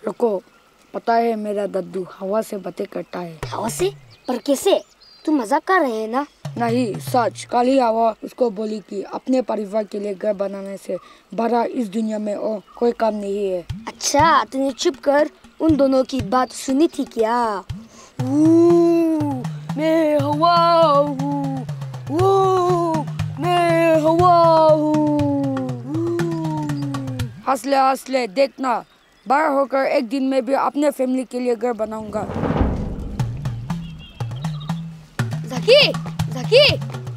रुको, पता है मेरा दद्दू हवा से बातें करता है। हवा से? पर कैसे? तुम मजाक कर रहे हैं ना? नहीं, सच। कल ही हवा उसको बोली कि अपने परिवार के लिए घर बनाने से बड़ा इस दुनिया में और कोई काम नहीं है। अच्छा, तूने चुप कर उन दोनों की बात सुनी थी क्या? मैं हवा हूँ, मैं हवा हूँ। हंस ले, देखना बड़ा होकर एक दिन मैं भी अपने फैमिली के लिए घर बनाऊंगा। ज़की,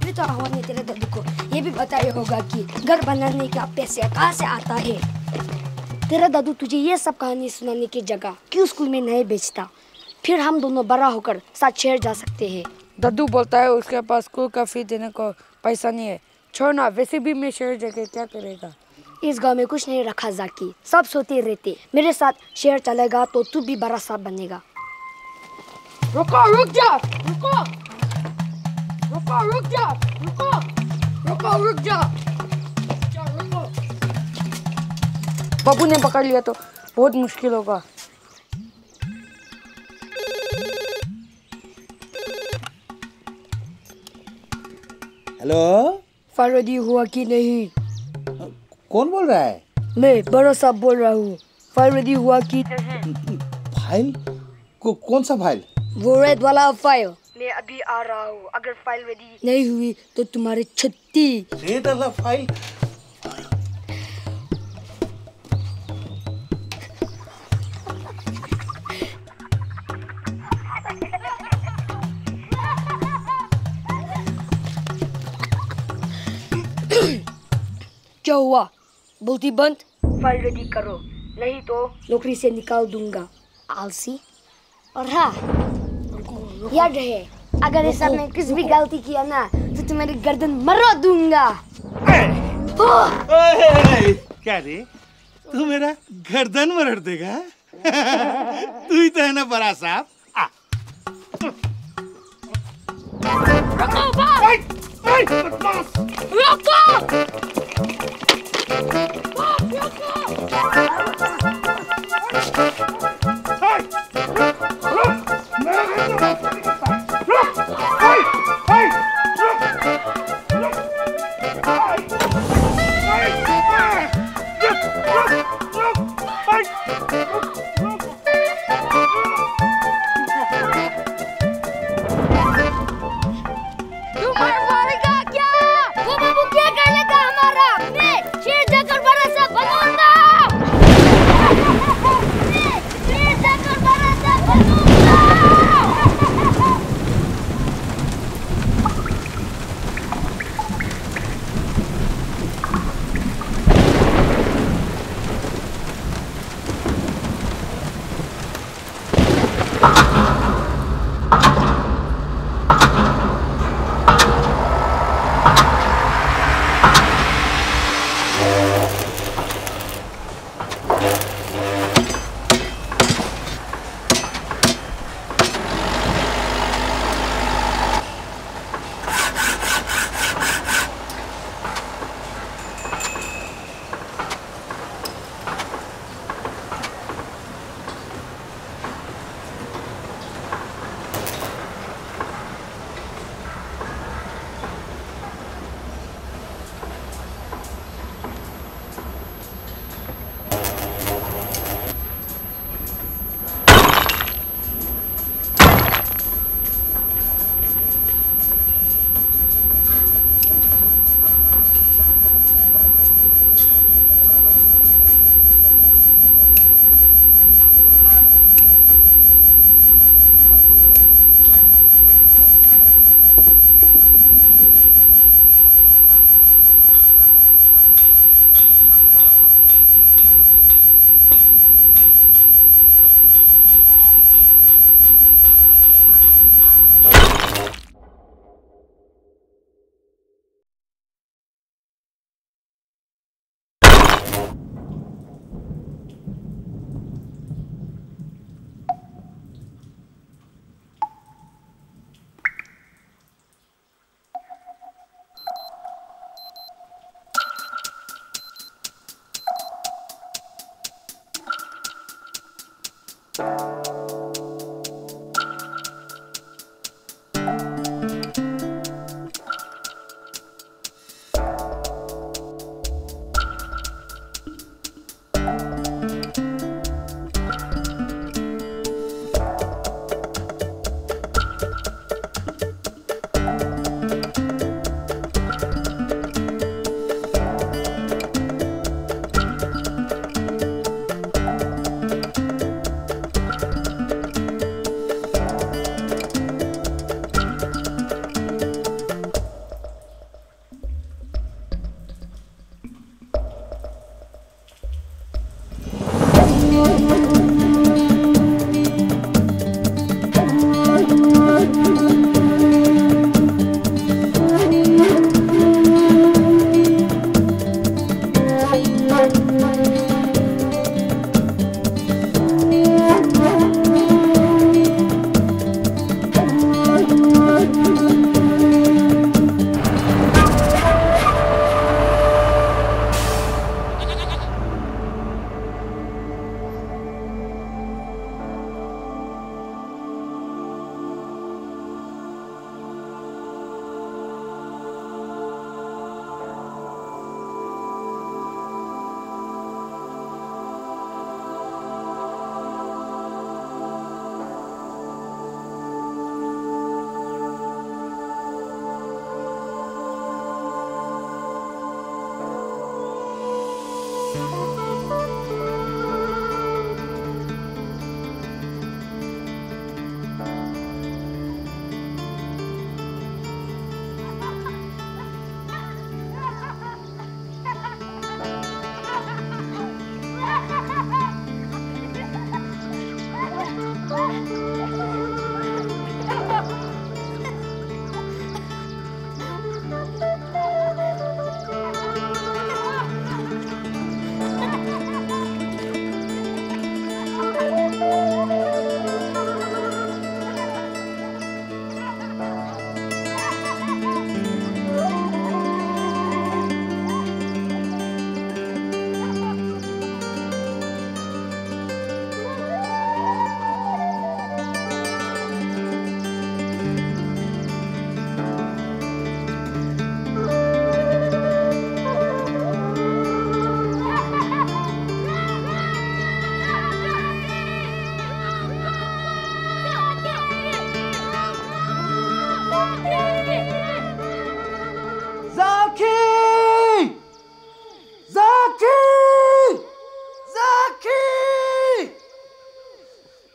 फिर तो हवा ने तेरे दद्दू को ये भी बताया होगा कि घर बनाने का पैसे कहाँ से आता है। तेरा दादू तुझे ये सब कहानी सुनाने की जगह क्यों स्कूल में नहीं भेजता? फिर हम दोनों बड़ा होकर साथ शहर जा सकते हैं। दद्दू बोलता है उसके पास स्कूल का फी देने को पैसा नहीं है। छोड़ना, वैसे भी मैं शहर जाके क्या करेगा। इस गांव में कुछ नहीं रखा ज़की, सब सोते रहते। मेरे साथ शहर चलेगा तो तू भी बड़ा सांप बनेगा। रुक जा। बाबू ने पकड़ लिया तो बहुत मुश्किल होगा। हेलो, फाइल रेडी हुआ कि नहीं? कौन बोल रहा है? मैं बड़ा साहब बोल रहा हूँ। फाइल रेडी हुआ कि नहीं? फाइल? कौन सा फाइल? वो रेड वाला फाइल। मैं अभी आ रहा हूँ। अगर फाइल रेडी नहीं हुई तो तुम्हारी छुट्टी। रेड वाला फाइल? क्या हुआ? बोलती बंद। फाइल रेडी करो, नहीं तो नौकरी से निकाल दूंगा। आलसी। और हाँ, याद रहे, अगर इस सब में कुछ भी गलती किया ना तो तुम्हारी गर्दन मरवा दूंगा। क्या रे, तू मेरा गर्दन मरड़ देगा? तू ही तो है ना बड़ा साहब।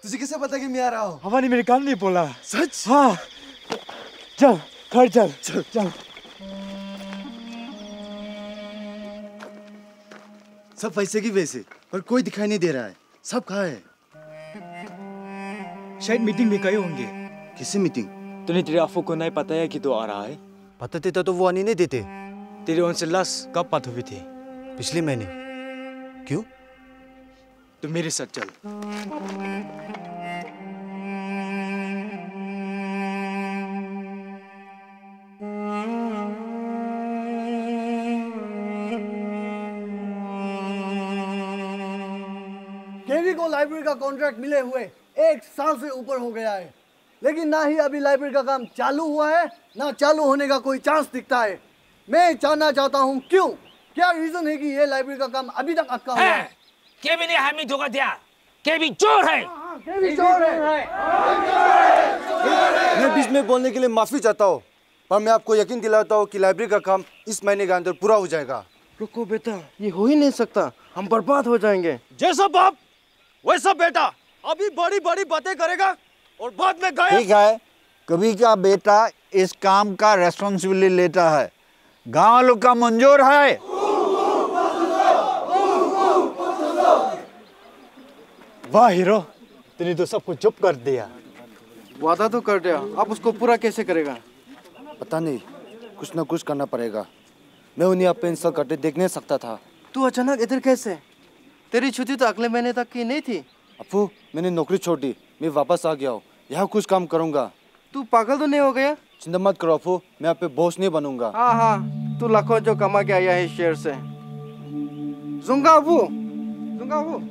तुझे कैसे पता कि मैं आ रहा हूँ? हवा ने मेरे कान नहीं बोला। सच? हाँ। चल घर चल चल चल। सब वैसे की वैसे, पर कोई दिखाई नहीं दे रहा है। सब कहाँ है? शायद मीटिंग में गए होंगे। किसी मीटिंग? तूने तेरे अफू को नहीं पता है कि तू आ रहा है? पता देता तो वो आने नहीं देते। तेरे उनसे लास्ट कब बात हुई थी? पिछले महीने। क्यों? तू मेरे साथ चल। केवी को लाइब्रेरी का कॉन्ट्रैक्ट मिले हुए 1 साल से ऊपर हो गया है, लेकिन ना ही अभी लाइब्रेरी का काम चालू हुआ है, ना चालू होने का कोई चांस दिखता है। मैं जानना चाहता हूँ क्यों? क्या रीजन है कि ये लाइब्रेरी का काम अभी तक अटका हुआ है? केवी ने हमें धोखा दिया। केवी चोर है। केवी चोर है। मैं बीच में बोलने के लिए माफी चाहता हूँ, पर मैं आपको यकीन दिलाता हूँ कि लाइब्रेरी का काम इस महीने के अंदर पूरा हो जाएगा। रुको बेटा, ये हो ही नहीं सकता, हम बर्बाद हो जाएंगे। जैसा बाप वैसा बेटा। अभी बड़ी बड़ी बातें करेगा और बाद में गए। ठीक है, कभी का बेटा इस काम का रेस्पॉन्सिबिलिटी लेता है, गांव वालों का मंजूर है। वाह हीरो, तूने तो सब कुछ चुप कर दिया। वादा तो कर दिया, अब उसको पूरा कैसे करेगा? पता नहीं, कुछ ना कुछ करना पड़ेगा। मैं उन्हें आप पे इंस्टॉल करते देख नहीं सकता था। तू अचानक इधर कैसे? तेरी छुट्टी तो अगले महीने तक की नहीं थी। अप्पू, मैंने नौकरी छोड़ दी, मैं वापस आ गया हूँ। यहाँ कुछ काम करूँगा। तू पागल तो नहीं हो गया? चिंता मत करो अप्पू, मैं आप पे बोझ नहीं बनूंगा। हाँ हाँ, तू लाखों जो कमा के आया है शेयर से। जुंगा अबू, जुंगा अबू।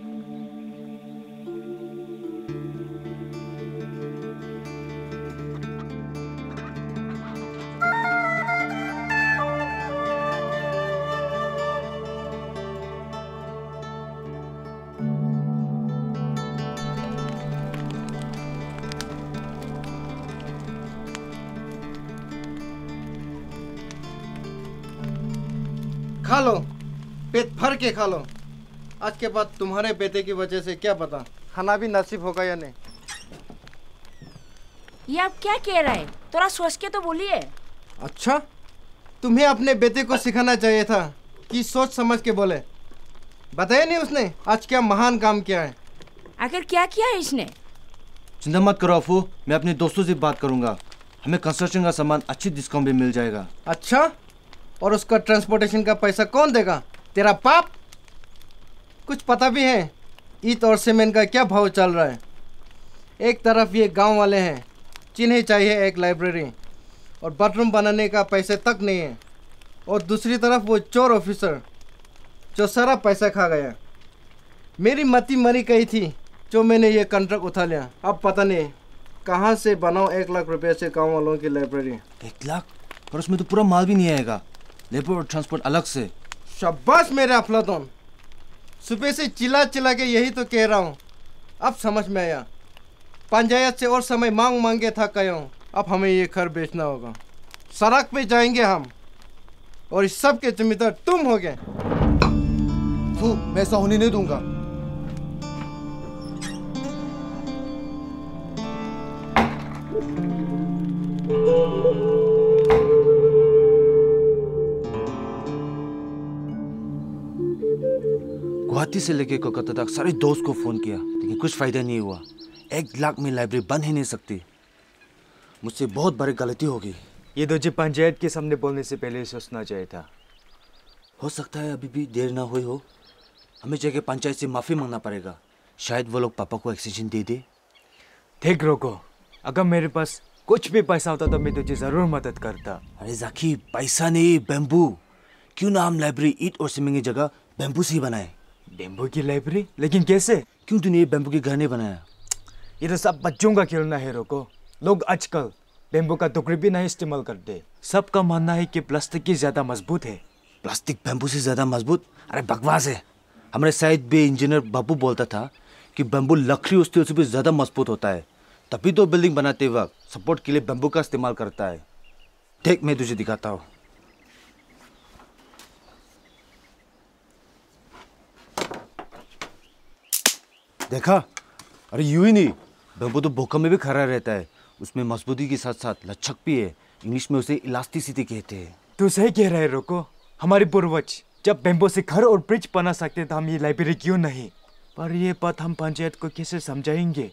खा लो, पेट भर के खा लो। आज के बाद तुम्हारे बेटे की वजह से क्या पता खाना भी नसीब होगा या नहीं। ये आप क्या कह रहे हैं? थोड़ा सोच के तो बोलिए। अच्छा, तुम्हें अपने बेटे को सिखाना चाहिए था कि सोच समझ के बोले। बताया नहीं उसने आज क्या महान काम किया है। आखिर क्या किया है इसने? चिंता मत करो अफू, मैं अपने दोस्तों से बात करूंगा। हमें कंस्ट्रक्शन का सामान अच्छी डिस्काउंट में मिल जाएगा। अच्छा, और उसका ट्रांसपोर्टेशन का पैसा कौन देगा? तेरा बाप? कुछ पता भी है ईंट और सीमेंट का क्या भाव चल रहा है? एक तरफ ये गांव वाले हैं जिन्हें चाहिए एक लाइब्रेरी और बाथरूम बनाने का पैसे तक नहीं है, और दूसरी तरफ वो चोर ऑफिसर जो सारा पैसा खा गया। मेरी मती मरी गई थी जो मैंने ये कॉन्ट्रैक्ट उठा लिया। अब पता नहीं कहाँ से बनाओ 1 लाख रुपये से गाँव वालों की लाइब्रेरी। 1 लाख? पर उसमें तो पूरा माल भी नहीं आएगा, लेबर और ट्रांसपोर्ट अलग से। शाबाश मेरे अफलातून, सुबह से चिल्ला चिल्ला के यही तो कह रहा हूँ। अब समझ में आया, पंचायत से और समय मांग मांग के थक गया हूँ। अब हमें ये घर बेचना होगा, सड़क पे जाएंगे हम, और इस सब के जिम्मेदार तुम हो गए। मैं ऐसा होने नहीं दूंगा। गुवाहाटी से लेके कोलकाता तक सारे दोस्त को फोन किया, लेकिन कुछ फायदा नहीं हुआ। 1 लाख में लाइब्रेरी बन ही नहीं सकती। मुझसे बहुत बड़ी गलती होगी। ये तुझे पंचायत के सामने बोलने से पहले सोचना चाहिए था। हो सकता है अभी भी देर ना हुई हो। हमें जाके पंचायत से माफ़ी मांगना पड़ेगा। शायद वो लोग पापा को एक्सटेंशन दे दे। ठीक रोको, अगर मेरे पास कुछ भी पैसा होता तो मैं तुझे ज़रूर मदद करता। अरे जाकी, पैसा नहीं, बैम्बू। क्यों ना हम लाइब्रेरी ईंट और सीमेंट की जगह बैम्बू से ही बनाए। बैम्बू की लाइब्रेरी? लेकिन कैसे? क्यों तूने ये बैम्बू के घर नहीं बनाया? ये तो सब बच्चों का खिलौना है रोको। लोग आजकल बैम्बू का टुकड़ी भी नहीं इस्तेमाल करते। सबका मानना है कि प्लास्टिक की ज़्यादा मजबूत है। प्लास्टिक बैम्बू से ज़्यादा मजबूत? अरे बकवास है। हमारे साइड भी इंजीनियर बाबू बोलता था कि बैम्बू लकड़ी और स्टील से भी ज़्यादा मजबूत होता है, तभी तो बिल्डिंग बनाते वक्त सपोर्ट के लिए बैम्बू का इस्तेमाल करता है। देख, मैं तुझे दिखाता हूँ। देखा? अरे यूं ही नहीं, बैम्बू तो भूकंप में भी खड़ा रहता है। उसमें मजबूती के साथ साथ लचक भी है। इंग्लिश में उसे इलास्टिसिटी कहते हैं। तू सही कह रहा है रोको। हमारे पूर्वज जब बैम्बू से घर और ब्रिज बना सकते तो हम ये लाइब्रेरी क्यों नहीं? पर ये बात हम पंचायत को कैसे समझाएंगे?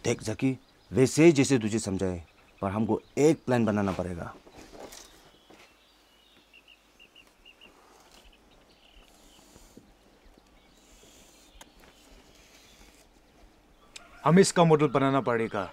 देख जकी, वैसे जैसे तुझे समझाए, पर हमको एक प्लान बनाना पड़ेगा। हमें इसका मॉडल बनाना पड़ेगा।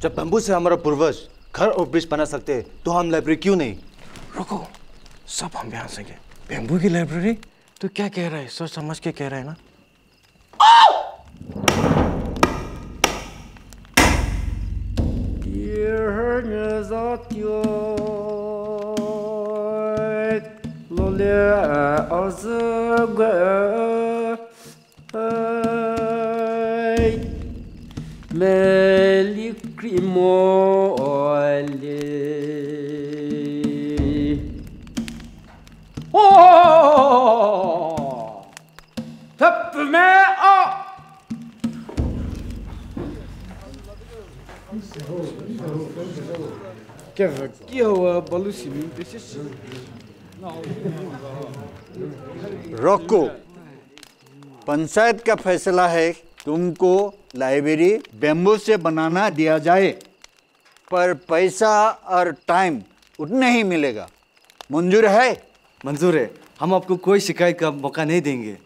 जब बैम्बू से हमारा पूर्वज घर और ब्रिज बना सकते हैं, तो हम लाइब्रेरी क्यों नहीं? रुको, सब हम यहाँ से गए। बैम्बू की लाइब्रेरी? तू क्या कह रहा है? सोच समझ के कह रहा है ना? रोको, पंचायत का फैसला है तुमको लाइब्रेरी बैम्बू से बनाना दिया जाए, पर पैसा और टाइम उतना ही मिलेगा। मंजूर है? मंजूर है। हम आपको कोई शिकायत का मौका नहीं देंगे।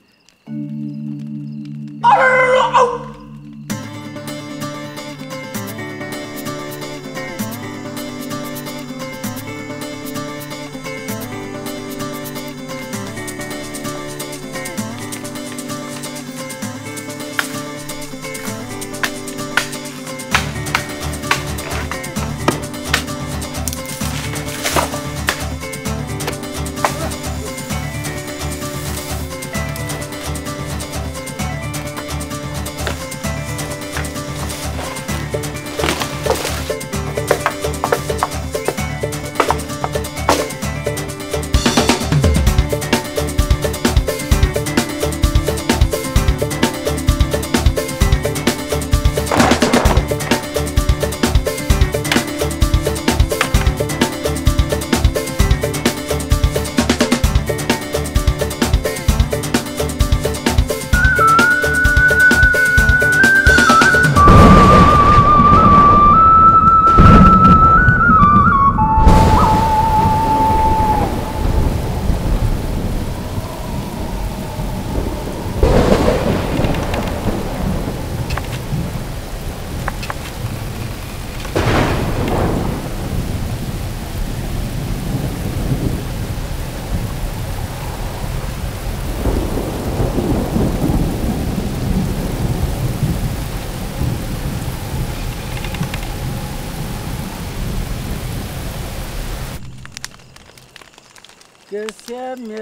个下面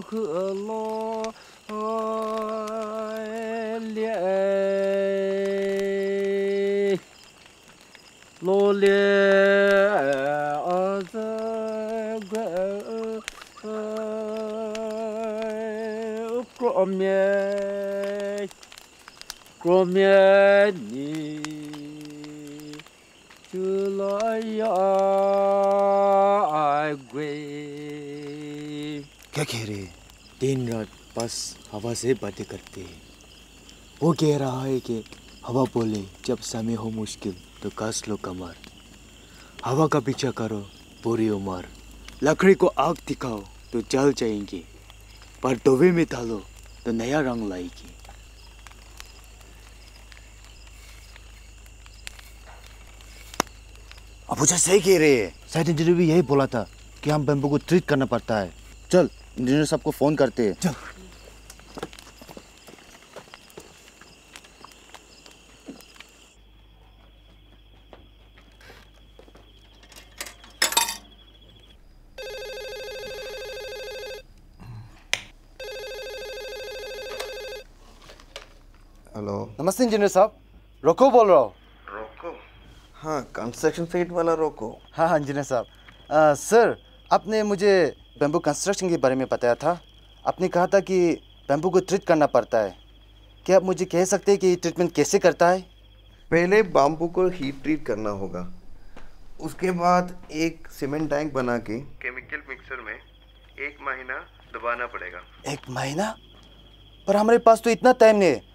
和落泪，落泪儿子过面，过面你。क्या कह रहे? दिन रात बस हवा से बातें करते हैं। वो कह रहा है कि हवा बोले जब समय हो मुश्किल तो कस लो कमर, हवा का पीछा करो पूरी उम्र, लकड़ी को आग दिखाओ तो जल जाएंगे, पर तवे में डालो तो नया रंग लाएगी। अबूजा सही कह रहे हैं। शायद इंजीनियर भी यही बोला था कि हम बैम्बू को ट्रीट करना पड़ता है। चल इंजीनियर साहब को फोन करते हैं। चल। हेलो। नमस्ते इंजीनियर साहब, रोको बोल रहा हूँ। रोको? हाँ, कंस्ट्रक्शन साइट वाला रोको। हाँ इंजीनियर साहब। सर, आपने मुझे बैम्बू कंस्ट्रक्शन के बारे में बताया था। आपने कहा था कि बैम्बू को ट्रीट करना पड़ता है। क्या आप मुझे कह सकते हैं कि ट्रीटमेंट कैसे करता है? पहले बैम्बू को हीट ट्रीट करना होगा, उसके बाद एक सीमेंट टैंक बना के केमिकल मिक्सर में 1 महीना दबाना पड़ेगा। 1 महीना? पर हमारे पास तो इतना टाइम नहीं है।